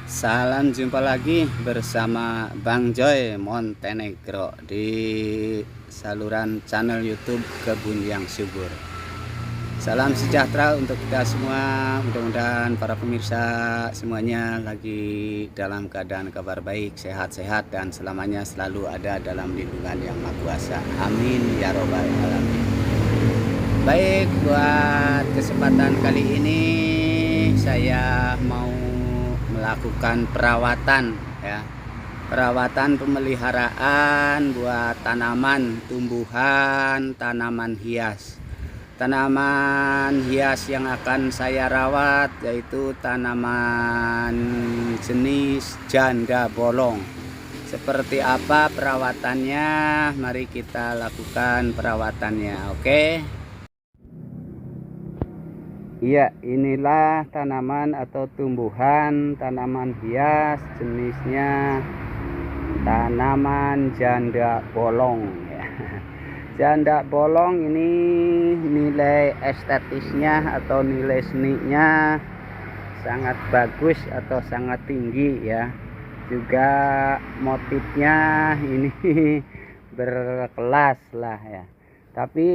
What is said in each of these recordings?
Salam jumpa lagi bersama Bang Joy Montenegro di saluran channel YouTube Kebun yang Subur. Salam sejahtera untuk kita semua. Mudah-mudahan para pemirsa semuanya lagi dalam keadaan kabar baik, sehat-sehat, dan selamanya selalu ada dalam lindungan yang Maha Kuasa. Amin ya robbal alamin. Baik, buat kesempatan kali ini saya mau melakukan perawatan ya. Perawatan pemeliharaan buat tanaman, tumbuhan, tanaman hias. Tanaman hias yang akan saya rawat yaitu tanaman jenis janda bolong. Seperti apa perawatannya? Mari kita lakukan perawatannya, oke? Iya, inilah tanaman atau tumbuhan tanaman hias jenisnya tanaman janda bolong ya. Janda bolong ini nilai estetisnya atau nilai seninya sangat bagus atau sangat tinggi ya. Juga motifnya ini berkelas lah ya. Tapi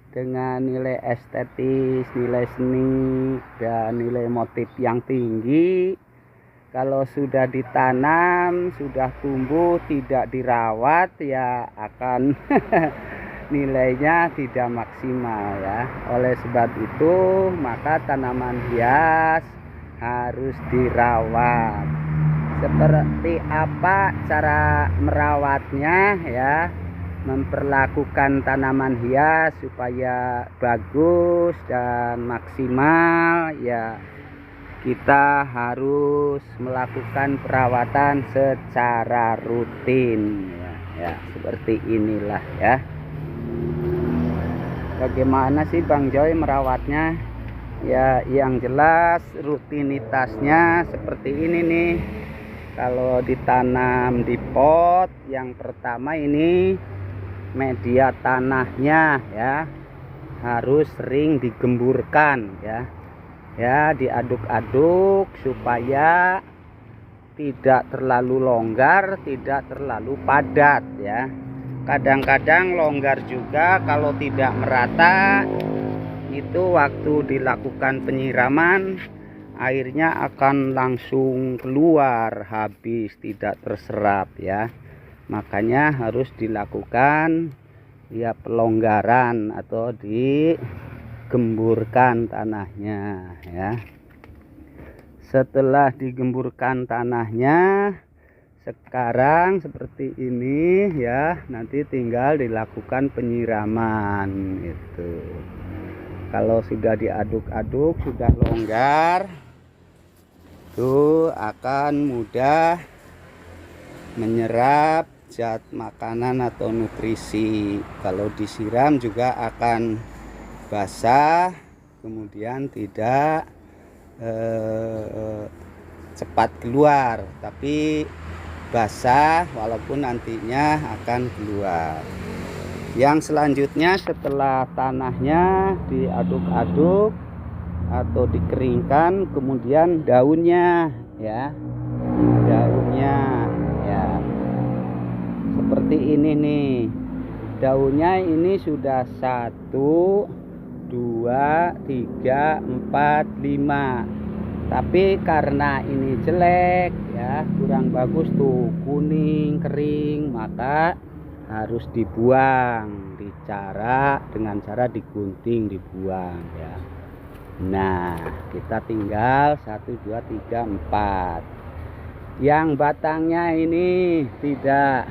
dengan nilai estetis, nilai seni, dan nilai motif yang tinggi, kalau sudah ditanam, sudah tumbuh, tidak dirawat ya akan nilainya tidak maksimal ya. Oleh sebab itu maka tanaman hias harus dirawat. Seperti apa cara merawatnya ya? Memperlakukan tanaman hias supaya bagus dan maksimal ya, kita harus melakukan perawatan secara rutin ya, seperti inilah ya. Bagaimana sih Bang Joy merawatnya ya? Yang jelas rutinitasnya seperti ini nih. Kalau ditanam di pot, yang pertama ini media tanahnya ya harus sering digemburkan ya, diaduk-aduk supaya tidak terlalu longgar, tidak terlalu padat ya. Kadang-kadang longgar juga kalau tidak merata, itu waktu dilakukan penyiraman airnya akan langsung keluar, habis, tidak terserap ya. Makanya harus dilakukan ya pelonggaran atau digemburkan tanahnya ya. Setelah digemburkan tanahnya, sekarang seperti ini ya, nanti tinggal dilakukan penyiraman itu. Kalau sudah diaduk-aduk, sudah longgar, itu akan mudah menyerap zat makanan atau nutrisi. Kalau disiram juga akan basah, kemudian tidak cepat keluar, tapi basah walaupun nantinya akan keluar. Yang selanjutnya setelah tanahnya diaduk-aduk atau dikeringkan, kemudian daunnya ya, daunnya ya seperti ini nih. Daunnya ini sudah 1, 2, 3, 4, 5. Tapi karena ini jelek ya, kurang bagus tuh, kuning kering, maka harus dibuang dengan cara digunting, dibuang ya. Nah, kita tinggal 1, 2, 3, 4. Yang batangnya ini tidak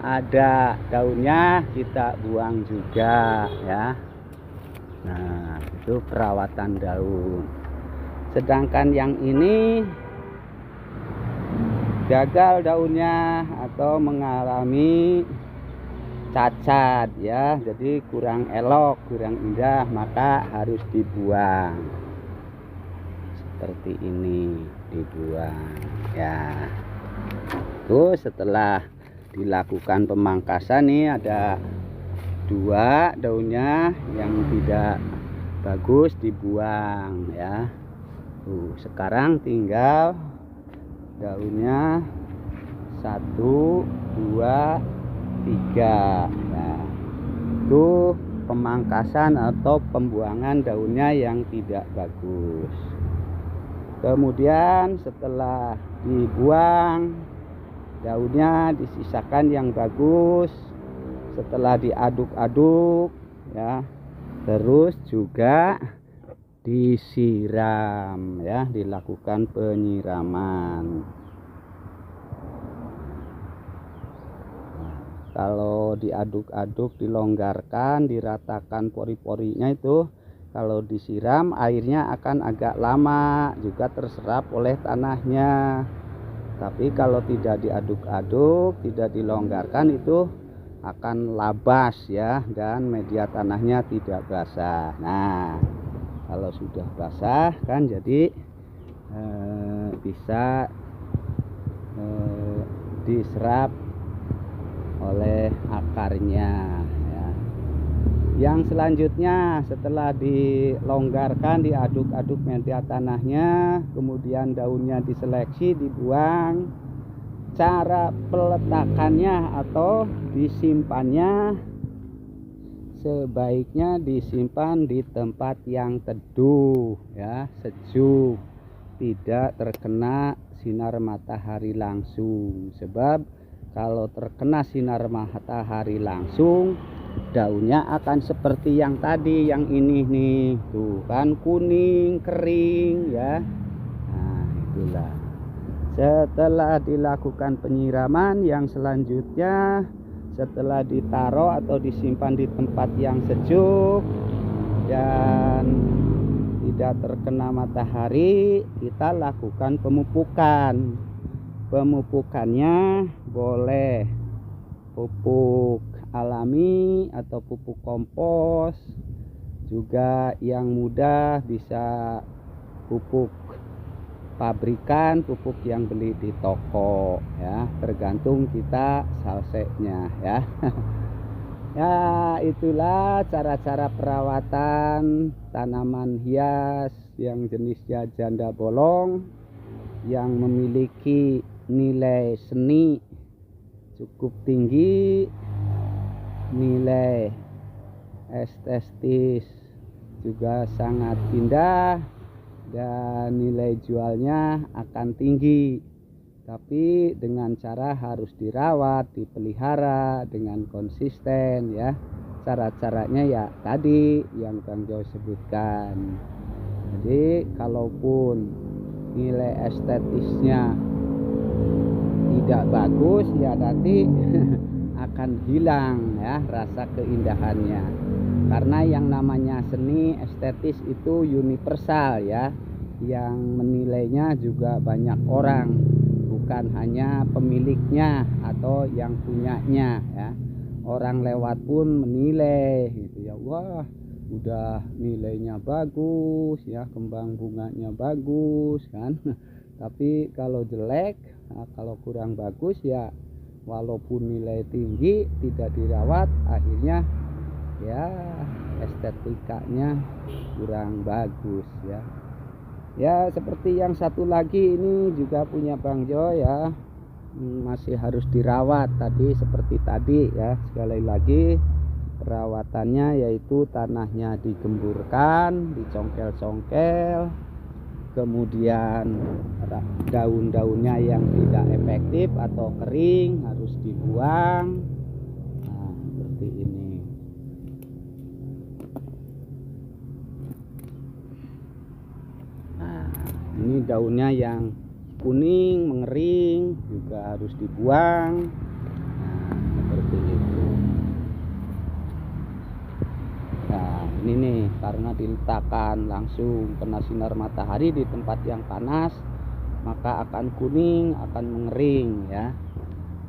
ada daunnya kita buang juga ya. Nah, itu perawatan daun. Sedangkan yang ini gagal daunnya atau mengalami cacat ya, jadi kurang elok, kurang indah, maka harus dibuang. Seperti ini, dibuang ya. Terus setelah dilakukan pemangkasan nih, ada 2 daunnya yang tidak bagus dibuang ya. Sekarang tinggal daunnya 1, 2, 3. Nah, itu pemangkasan atau pembuangan daunnya yang tidak bagus. Kemudian setelah dibuang, daunnya disisakan yang bagus. Setelah diaduk-aduk ya, terus juga disiram ya, dilakukan penyiraman. Kalau diaduk-aduk, dilonggarkan, diratakan pori-porinya itu, kalau disiram airnya akan agak lama juga terserap oleh tanahnya. Tapi kalau tidak diaduk-aduk, tidak dilonggarkan, itu akan labas ya, dan media tanahnya tidak basah. Nah, kalau sudah basah kan jadi bisa diserap oleh akarnya ya. Yang selanjutnya setelah dilonggarkan, diaduk-aduk media tanahnya, kemudian daunnya diseleksi, dibuang, cara peletakannya atau disimpannya sebaiknya disimpan di tempat yang teduh ya, sejuk, tidak terkena sinar matahari langsung. Sebab kalau terkena sinar matahari langsung, daunnya akan seperti yang tadi, yang ini nih, tuh kan kuning kering ya. Nah, itulah. Setelah dilakukan penyiraman, yang selanjutnya setelah ditaruh atau disimpan di tempat yang sejuk dan tidak terkena matahari, kita lakukan pemupukan. Pemupukannya boleh pupuk alami atau pupuk kompos, juga yang mudah bisa pupuk pabrikan, pupuk yang beli di toko ya, tergantung kita salsenya ya. Ya, itulah cara-cara perawatan tanaman hias yang jenisnya janda bolong yang memiliki nilai seni cukup tinggi, nilai estetis juga sangat indah, dan nilai jualnya akan tinggi. Tapi dengan cara harus dirawat, dipelihara dengan konsisten ya. Cara-caranya ya tadi yang Bang Jo sebutkan. Jadi kalaupun nilai estetisnya tidak bagus ya, nanti akan hilang ya rasa keindahannya. Karena yang namanya seni estetis itu universal ya, yang menilainya juga banyak orang, bukan hanya pemiliknya atau yang punyanya ya. Orang lewat pun menilai gitu ya, wah udah nilainya bagus ya, kembang bunganya bagus kan. Tapi kalau jelek, nah, kalau kurang bagus ya, walaupun nilai tinggi tidak dirawat, akhirnya ya estetikanya kurang bagus ya. Ya seperti yang satu lagi ini juga punya Bang Jo ya, masih harus dirawat tadi seperti tadi ya. Sekali lagi perawatannya yaitu tanahnya digemburkan, dicongkel-congkel, kemudian daun-daunnya yang tidak efektif atau kering harus dibuang. Nah, seperti ini. Nah, ini daunnya yang kuning mengering juga harus dibuang. Nah, seperti itu. Nah, ini nih karena diletakkan langsung kena sinar matahari di tempat yang panas, maka akan kuning, akan mengering ya.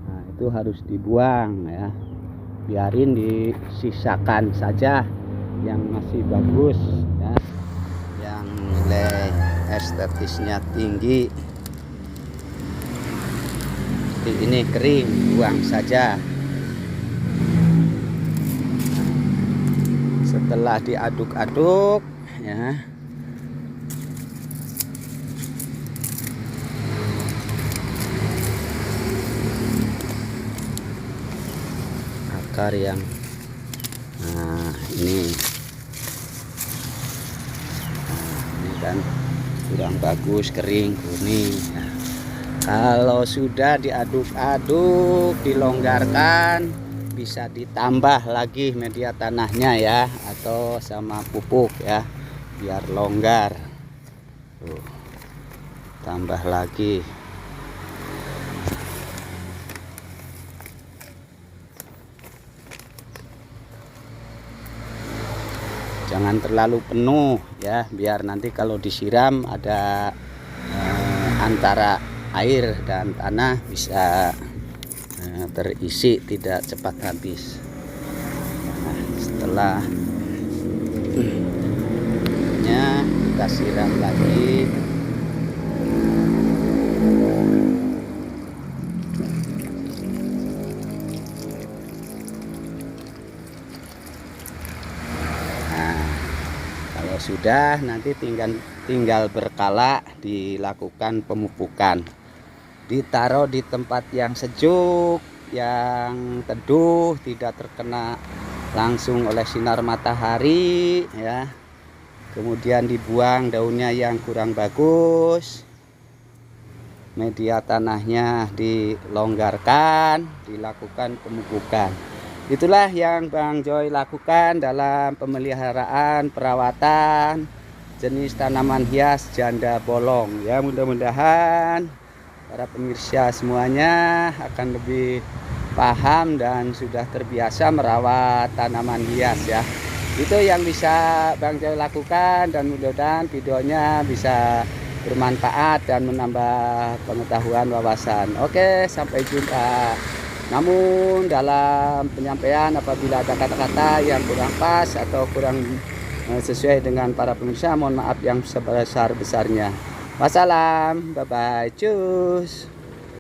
Nah, itu harus dibuang ya. Biarin disisakan saja yang masih bagus ya, yang nilai estetisnya tinggi. Seperti ini kering, buang saja. Setelah diaduk-aduk ya, akar yang ini kan kurang bagus, kering, kuning. Nah, kalau sudah diaduk-aduk, dilonggarkan, bisa ditambah lagi media tanahnya ya, atau sama pupuk ya, biar longgar. Tuh, tambah lagi. Jangan terlalu penuh ya, biar nanti kalau disiram ada antara air dan tanah bisa terisi, tidak cepat habis. Nah, setelah kita siram lagi. Kalau sudah, nanti tinggal berkala dilakukan pemupukan. Ditaruh di tempat yang sejuk, yang teduh, tidak terkena langsung oleh sinar matahari ya. Kemudian dibuang daunnya yang kurang bagus. Media tanahnya dilonggarkan, dilakukan pemupukan. Itulah yang Bang Joy lakukan dalam pemeliharaan perawatan jenis tanaman hias janda bolong ya. Mudah-mudahan para pemirsa semuanya akan lebih paham dan sudah terbiasa merawat tanaman hias ya. Itu yang bisa Bang Joy lakukan, dan mudah-mudahan videonya bisa bermanfaat dan menambah pengetahuan, wawasan. Oke, sampai jumpa. Namun dalam penyampaian apabila ada kata-kata yang kurang pas atau kurang sesuai dengan para pemirsa, mohon maaf yang sebesar-besarnya. Wassalam, bye bye, cus.